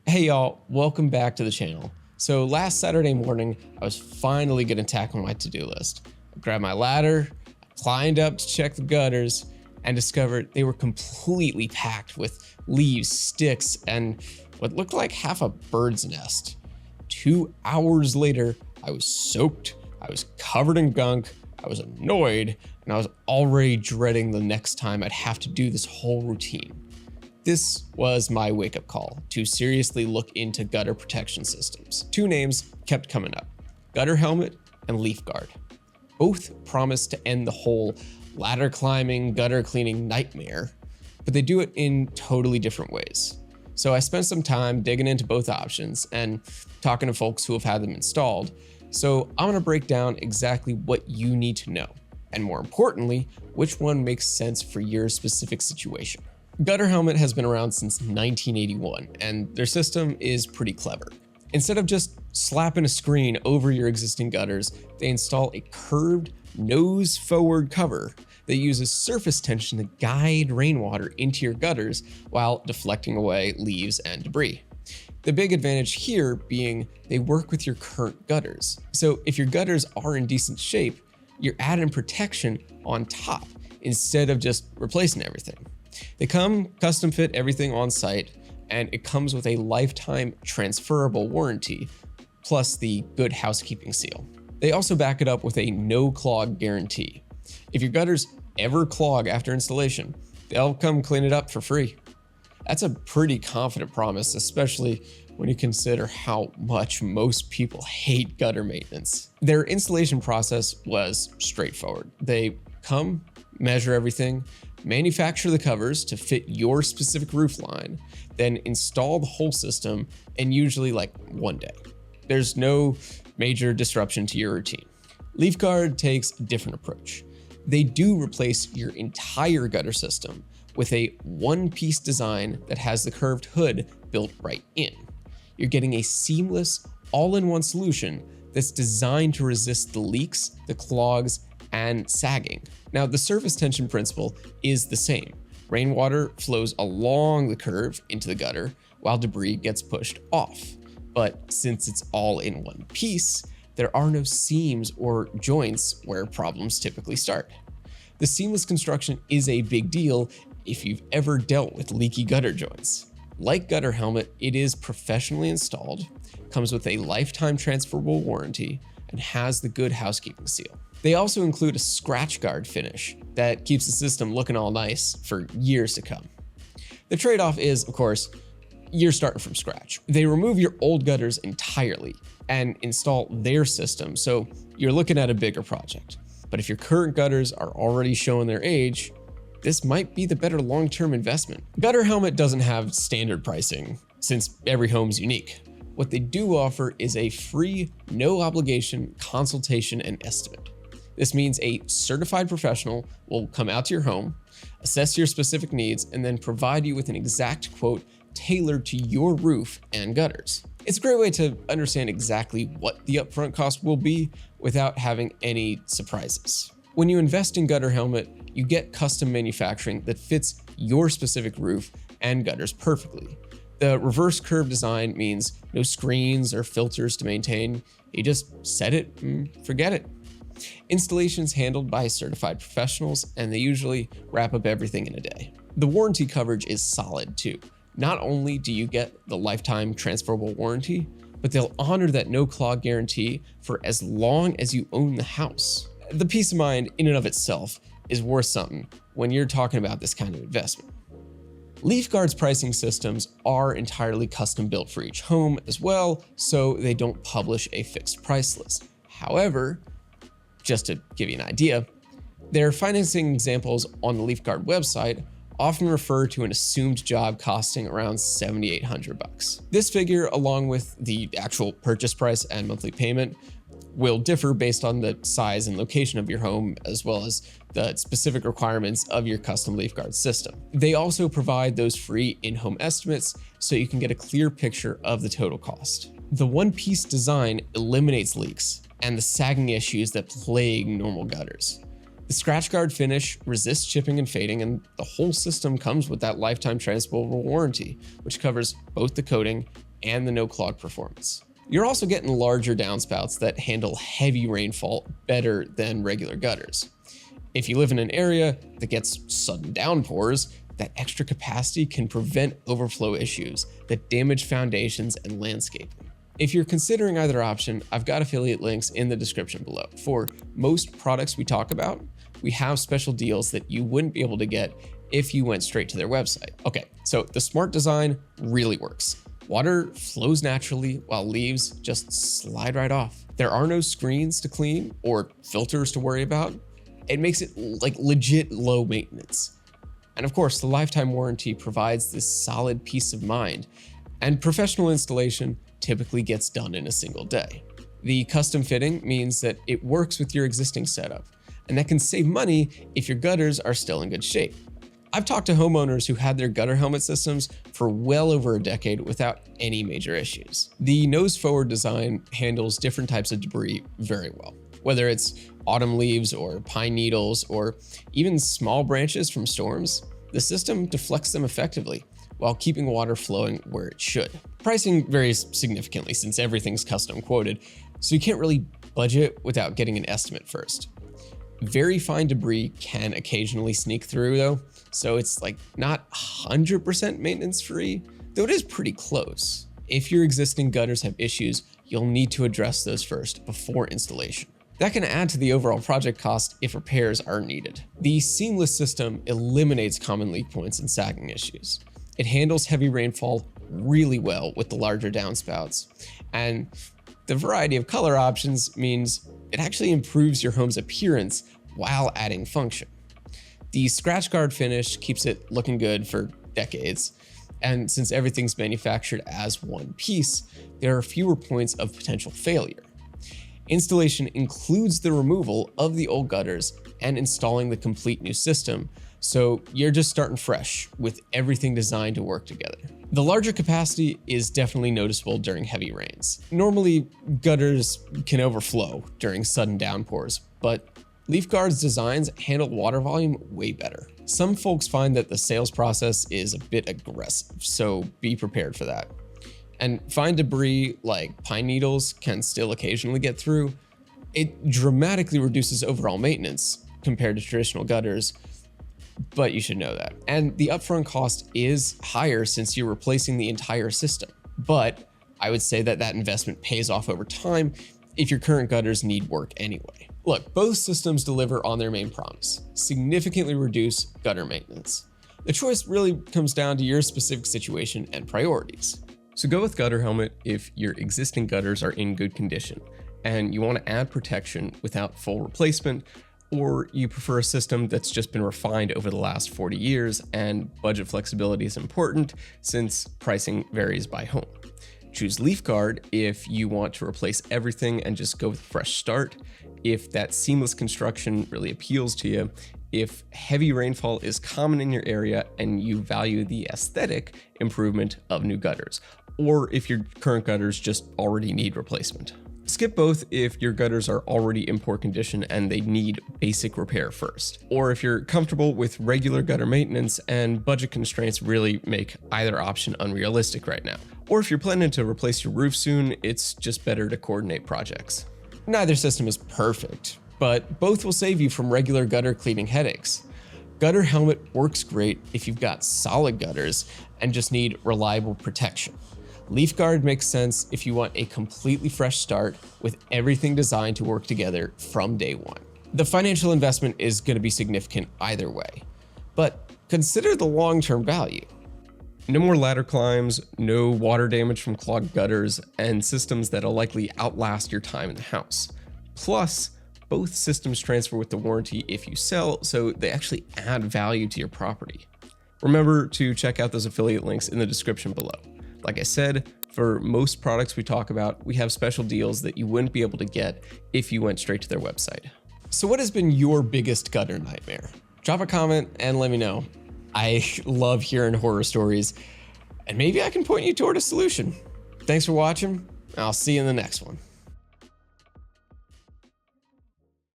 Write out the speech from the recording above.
Hey y'all, welcome back to the channel. So last Saturday morning, I was finally gonna tackle my to-do list. I grabbed my ladder, climbed up to check the gutters, and discovered they were completely packed with leaves, sticks, and what looked like half a bird's nest. 2 hours later, I was soaked, I was covered in gunk, I was annoyed, and I was already dreading the next time I'd have to do this whole routine. This was my wake-up call to seriously look into gutter protection systems. Two names kept coming up: GutterHelmet and LeafGuard. Both promise to end the whole ladder climbing, gutter cleaning nightmare, but they do it in totally different ways. So I spent some time digging into both options and talking to folks who have had them installed. So I'm gonna break down exactly what you need to know, and more importantly, which one makes sense for your specific situation. GutterHelmet has been around since 1981, and their system is pretty clever. Instead of just slapping a screen over your existing gutters, they install a curved, nose-forward cover that uses surface tension to guide rainwater into your gutters while deflecting away leaves and debris. The big advantage here being they work with your current gutters. So if your gutters are in decent shape, you're adding protection on top instead of just replacing everything. They come custom fit everything on site, and it comes with a lifetime transferable warranty, plus the Good Housekeeping Seal. They also back it up with a no clog guarantee. If your gutters ever clog after installation, they'll come clean it up for free. That's a pretty confident promise, especially when you consider how much most people hate gutter maintenance. Their installation process was straightforward. They come, measure everything, manufacture the covers to fit your specific roof line, then install the whole system in usually like one day. There's no major disruption to your routine. LeafGuard takes a different approach. They do replace your entire gutter system with a one-piece design that has the curved hood built right in. You're getting a seamless, all-in-one solution that's designed to resist the leaks, the clogs, and sagging. Now, the surface tension principle is the same. Rainwater flows along the curve into the gutter while debris gets pushed off. But since it's all in one piece, there are no seams or joints where problems typically start. The seamless construction is a big deal if you've ever dealt with leaky gutter joints. Like GutterHelmet, it is professionally installed, comes with a lifetime transferable warranty, and has the Good Housekeeping Seal. They also include a scratch guard finish that keeps the system looking all nice for years to come. The trade-off is, of course, you're starting from scratch. They remove your old gutters entirely and install their system, so you're looking at a bigger project. But if your current gutters are already showing their age, this might be the better long-term investment. GutterHelmet doesn't have standard pricing since every home is unique. What they do offer is a free, no obligation consultation and estimate. This means a certified professional will come out to your home, assess your specific needs, and then provide you with an exact quote tailored to your roof and gutters. It's a great way to understand exactly what the upfront cost will be without having any surprises. When you invest in GutterHelmet, you get custom manufacturing that fits your specific roof and gutters perfectly. The reverse curve design means no screens or filters to maintain. You just set it and forget it. Installations handled by certified professionals, and they usually wrap up everything in a day. The warranty coverage is solid too. Not only do you get the lifetime transferable warranty, but they'll honor that no clog guarantee for as long as you own the house. The peace of mind in and of itself is worth something when you're talking about this kind of investment. LeafGuard's pricing systems are entirely custom built for each home as well, so they don't publish a fixed price list. However, just to give you an idea, their financing examples on the LeafGuard website often refer to an assumed job costing around $7,800. This figure, along with the actual purchase price and monthly payment, will differ based on the size and location of your home, as well as the specific requirements of your custom LeafGuard system. They also provide those free in-home estimates so you can get a clear picture of the total cost. The one-piece design eliminates leaks and the sagging issues that plague normal gutters. The scratch guard finish resists chipping and fading, and the whole system comes with that lifetime transferable warranty, which covers both the coating and the no clog performance. You're also getting larger downspouts that handle heavy rainfall better than regular gutters. If you live in an area that gets sudden downpours, that extra capacity can prevent overflow issues that damage foundations and landscaping. If you're considering either option, I've got affiliate links in the description below. For most products we talk about, we have special deals that you wouldn't be able to get if you went straight to their website. Okay, so the smart design really works. Water flows naturally while leaves just slide right off. There are no screens to clean or filters to worry about. It makes it like legit low maintenance. And of course, the lifetime warranty provides this solid peace of mind, and professional installation typically gets done in a single day. The custom fitting means that it works with your existing setup, and that can save money if your gutters are still in good shape. I've talked to homeowners who had their gutter helmet systems for well over a decade without any major issues. The nose-forward design handles different types of debris very well, whether it's autumn leaves or pine needles or even small branches from storms. The system deflects them effectively while keeping water flowing where it should. Pricing varies significantly since everything's custom quoted, so you can't really budget without getting an estimate first. Very fine debris can occasionally sneak through though, so it's like not 100% maintenance free, though it is pretty close. If your existing gutters have issues, you'll need to address those first before installation. That can add to the overall project cost if repairs are needed. The seamless system eliminates common leak points and sagging issues. It handles heavy rainfall really well with the larger downspouts, and the variety of color options means it actually improves your home's appearance while adding function. The scratch guard finish keeps it looking good for decades, and since everything's manufactured as one piece, there are fewer points of potential failure. Installation includes the removal of the old gutters and installing the complete new system, so you're just starting fresh with everything designed to work together. The larger capacity is definitely noticeable during heavy rains. Normally, gutters can overflow during sudden downpours, but LeafGuard's designs handle water volume way better. Some folks find that the sales process is a bit aggressive, so be prepared for that. And fine debris like pine needles can still occasionally get through. It dramatically reduces overall maintenance compared to traditional gutters, but you should know that. And the upfront cost is higher since you're replacing the entire system. But I would say that that investment pays off over time if your current gutters need work anyway. Look, both systems deliver on their main promise: significantly reduce gutter maintenance. The choice really comes down to your specific situation and priorities. So go with GutterHelmet if your existing gutters are in good condition and you want to add protection without full replacement, or you prefer a system that's just been refined over the last 40 years and budget flexibility is important since pricing varies by home. Choose LeafGuard if you want to replace everything and just go with a fresh start, if that seamless construction really appeals to you, if heavy rainfall is common in your area and you value the aesthetic improvement of new gutters, or if your current gutters just already need replacement. Skip both if your gutters are already in poor condition and they need basic repair first, or if you're comfortable with regular gutter maintenance and budget constraints really make either option unrealistic right now. Or if you're planning to replace your roof soon, it's just better to coordinate projects. Neither system is perfect, but both will save you from regular gutter cleaning headaches. GutterHelmet works great if you've got solid gutters and just need reliable protection. LeafGuard makes sense if you want a completely fresh start with everything designed to work together from day one. The financial investment is going to be significant either way, but consider the long-term value. No more ladder climbs, no water damage from clogged gutters, and systems that'll likely outlast your time in the house. Plus, both systems transfer with the warranty if you sell, so they actually add value to your property. Remember to check out those affiliate links in the description below. Like I said, for most products we talk about, we have special deals that you wouldn't be able to get if you went straight to their website. So what has been your biggest gutter nightmare? Drop a comment and let me know. I love hearing horror stories, and maybe I can point you toward a solution. Thanks for watching. I'll see you in the next one.